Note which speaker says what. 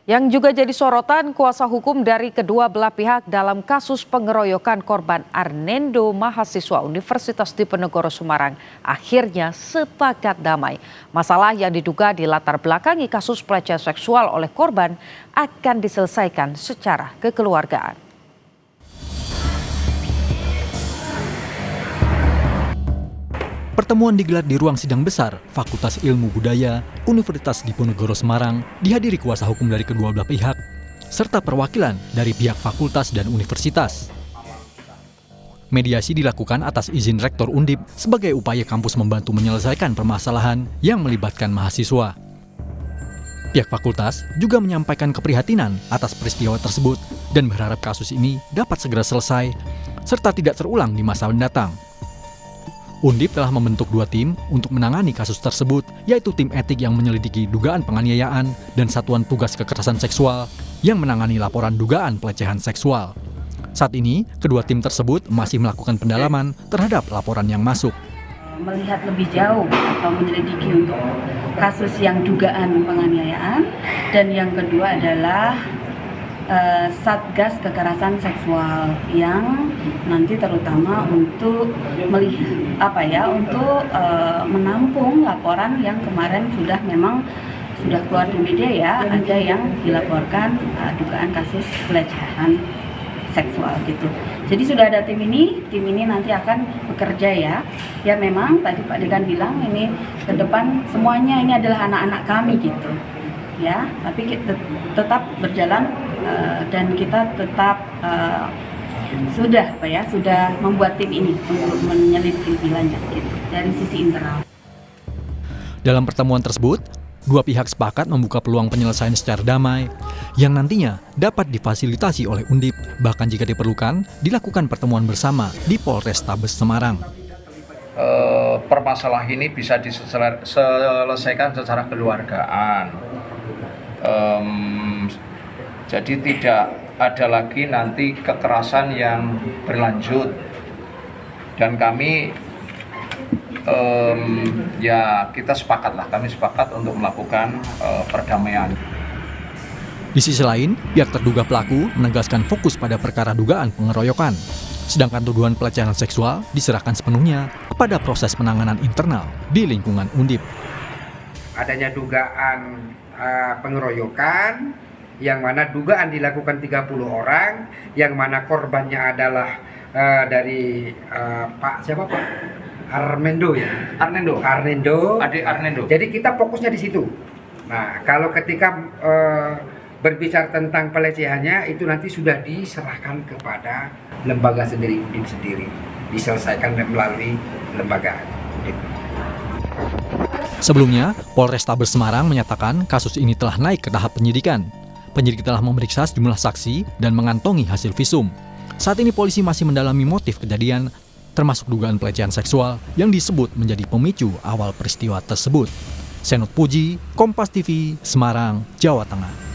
Speaker 1: Yang juga jadi sorotan kuasa hukum dari kedua belah pihak dalam kasus pengeroyokan korban Arnendo, mahasiswa Universitas Diponegoro Semarang, akhirnya sepakat damai. Masalah yang diduga dilatar belakangi kasus pelecehan seksual oleh korban akan diselesaikan secara kekeluargaan.
Speaker 2: Pertemuan digelar di ruang sidang besar Fakultas Ilmu Budaya Universitas Diponegoro Semarang, dihadiri kuasa hukum dari kedua belah pihak, serta perwakilan dari pihak fakultas dan universitas. Mediasi dilakukan atas izin Rektor Undip sebagai upaya kampus membantu menyelesaikan permasalahan yang melibatkan mahasiswa. Pihak fakultas juga menyampaikan keprihatinan atas peristiwa tersebut dan berharap kasus ini dapat segera selesai, serta tidak terulang di masa mendatang. Undip telah membentuk 2 tim untuk menangani kasus tersebut, yaitu tim etik yang menyelidiki dugaan penganiayaan dan satuan tugas kekerasan seksual yang menangani laporan dugaan pelecehan seksual. Saat ini, kedua tim tersebut masih melakukan pendalaman terhadap laporan yang masuk.
Speaker 3: Melihat lebih jauh atau menyelidiki untuk kasus yang dugaan penganiayaan, dan yang kedua adalah Satgas Kekerasan Seksual yang nanti terutama untuk menampung laporan yang kemarin memang sudah keluar di media ya, ada yang dilaporkan dugaan kasus pelecehan seksual gitu. Jadi sudah ada tim ini nanti akan bekerja ya memang tadi Pak Dekan bilang ini ke depan semuanya ini adalah anak-anak kami gitu ya, tapi kita tetap berjalan dan kita tetap sudah membuat tim ini untuk menyelidiki lebih lanjut gitu dari sisi internal.
Speaker 2: Dalam pertemuan tersebut, dua pihak sepakat membuka peluang penyelesaian secara damai yang nantinya dapat difasilitasi oleh Undip, bahkan jika diperlukan dilakukan pertemuan bersama di Polrestabes Semarang.
Speaker 4: Permasalahan ini bisa diselesaikan secara kekeluargaan. Jadi tidak ada lagi nanti kekerasan yang berlanjut, dan kami kita kami sepakat untuk melakukan perdamaian.
Speaker 2: Di sisi lain, pihak terduga pelaku menegaskan fokus pada perkara dugaan pengeroyokan, sedangkan tuduhan pelecehan seksual diserahkan sepenuhnya kepada proses penanganan internal di lingkungan Undip.
Speaker 5: Adanya dugaan pengeroyokan, yang mana dugaan dilakukan 30 orang, yang mana korbannya adalah dari Pak Arnendo ya? Arnendo. Adik Arnendo. Jadi kita fokusnya di situ. Nah, kalau ketika berbicara tentang pelecehannya, itu nanti sudah diserahkan kepada lembaga sendiri, Undip sendiri. Diselesaikan melalui lembaga Undip.
Speaker 2: Sebelumnya, Polrestabes Semarang menyatakan kasus ini telah naik ke tahap penyidikan. Penyidik telah memeriksa sejumlah saksi dan mengantongi hasil visum. Saat ini polisi masih mendalami motif kejadian, termasuk dugaan pelecehan seksual yang disebut menjadi pemicu awal peristiwa tersebut. Senot Puji, Kompas TV, Semarang, Jawa Tengah.